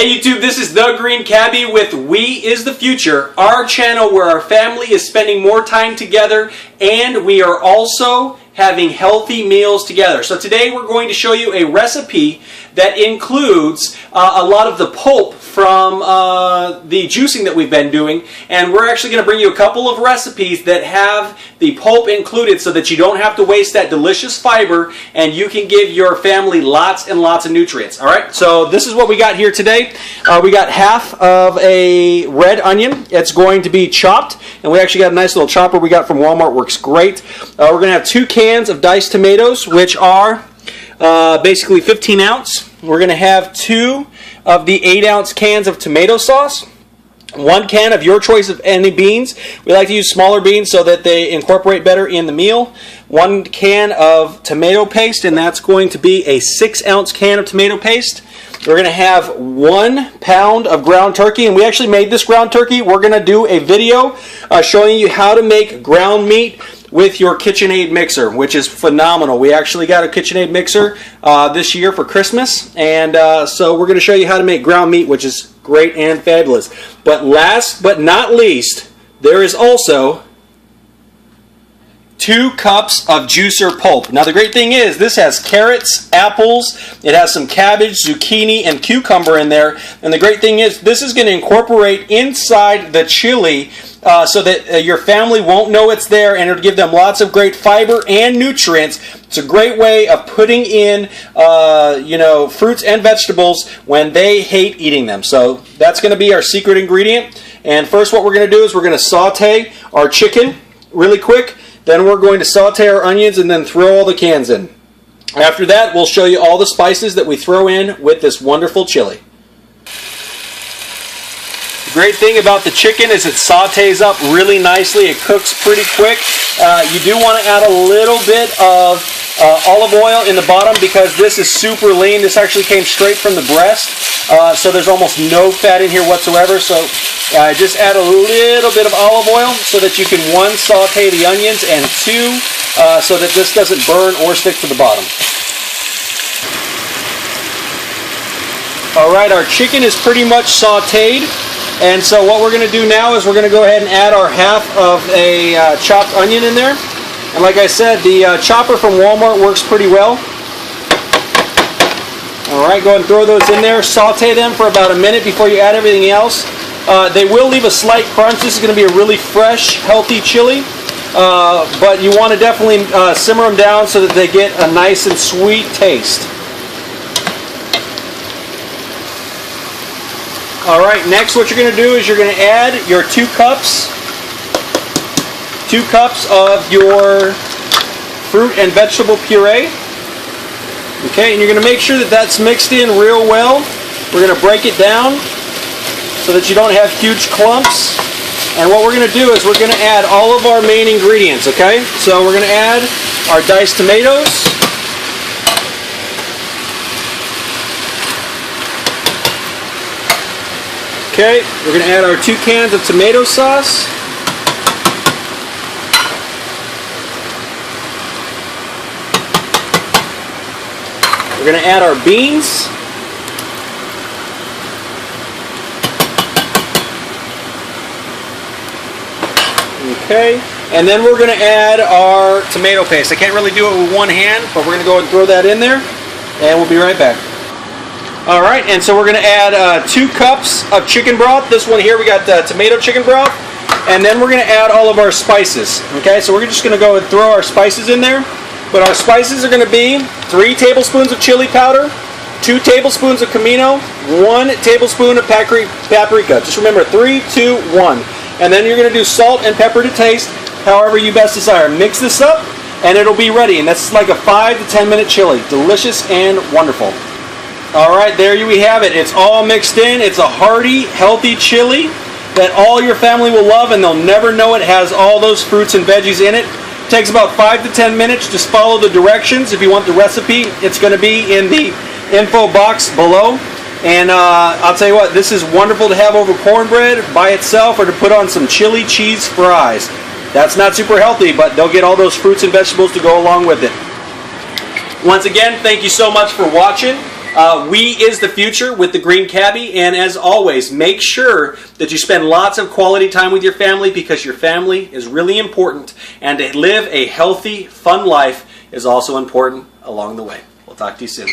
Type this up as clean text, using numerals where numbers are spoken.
Hey YouTube, this is The Green Cabbie with We Is the Future, our channel where our family is spending more time together and we are also having healthy meals together. So today we're going to show you a recipe that includes a lot of the pulp from the juicing that we've been doing, and we're actually going to bring you a couple of recipes that have the pulp included so that you don't have to waste that delicious fiber and you can give your family lots and lots of nutrients. Alright, so this is what we got here today. We got half of a red onion. It's going to be chopped, and we actually got a nice little chopper we got from Walmart. Works great. We're going to have 2 cans of diced tomatoes, which are basically 15 ounce. We're going to have 2 of the 8-ounce cans of tomato sauce. 1 can of your choice of any beans. We like to use smaller beans so that they incorporate better in the meal. 1 can of tomato paste, and that's going to be a 6-ounce can of tomato paste. We're going to have 1 pound of ground turkey, and we actually made this ground turkey. We're going to do a video showing you how to make ground meat with your KitchenAid mixer, which is phenomenal. We actually got a KitchenAid mixer this year for Christmas, and so we're going to show you how to make ground meat, which is great and fabulous. But last but not least, there is also 2 cups of juicer pulp. Now the great thing is this has carrots, apples, it has some cabbage, zucchini, and cucumber in there. And the great thing is this is going to incorporate inside the chili so that your family won't know it's there, and it'll give them lots of great fiber and nutrients. It's a great way of putting in fruits and vegetables when they hate eating them. So that's going to be our secret ingredient. And first what we're going to do is we're going to saute our chicken really quick. Then we're going to saute our onions and then throw all the cans in. After that, we'll show you all the spices that we throw in with this wonderful chili. The great thing about the chicken is it sautés up really nicely. It cooks pretty quick. You do want to add a little bit of olive oil in the bottom because this is super lean. This actually came straight from the breast, so there's almost no fat in here whatsoever. So just add a little bit of olive oil so that you can 1, saute the onions, and 2, so that this doesn't burn or stick to the bottom. Alright, our chicken is pretty much sauteed, and so what we're going to do now is we're going to go ahead and add our half of a chopped onion in there. And like I said, the chopper from Walmart works pretty well. Alright, go ahead and throw those in there. Saute them for about a minute before you add everything else. They will leave a slight crunch. This is going to be a really fresh, healthy chili. But you want to definitely simmer them down so that they get a nice and sweet taste. Alright, next what you're going to do is you're going to add your 2 cups of your fruit and vegetable puree. Okay, and you're going to make sure that that's mixed in real well. We're going to break it down so that you don't have huge clumps. And what we're going to do is we're going to add all of our main ingredients, okay? So we're going to add our diced tomatoes. Okay, we're going to add our 2 cans of tomato sauce. We're going to add our beans. Okay, and then we're going to add our tomato paste. I can't really do it with one hand, but we're going to go and throw that in there, and we'll be right back. Alright, and so we're going to add 2 cups of chicken broth. This one here, we got tomato chicken broth. And then we're going to add all of our spices. Okay, so we're just going to go and throw our spices in there. But our spices are going to be 3 tablespoons of chili powder, 2 tablespoons of comino, 1 tablespoon of paprika. Just remember, 3, 2, 1. And then you're going to do salt and pepper to taste, however you best desire. Mix this up, and it'll be ready. And that's like a 5 to 10 minute chili. Delicious and wonderful. Alright, there we have it. It's all mixed in. It's a hearty, healthy chili that all your family will love, and they'll never know it has all those fruits and veggies in it. It takes about 5 to 10 minutes. Just follow the directions. If you want the recipe, it's going to be in the info box below. And I'll tell you what, this is wonderful to have over cornbread by itself or to put on some chili cheese fries. That's not super healthy, but they'll get all those fruits and vegetables to go along with it. Once again, thank you so much for watching. We is the future with the green cabbie, and as always, make sure that you spend lots of quality time with your family, because your family is really important, and to live a healthy, fun life is also important along the way. We'll talk to you soon.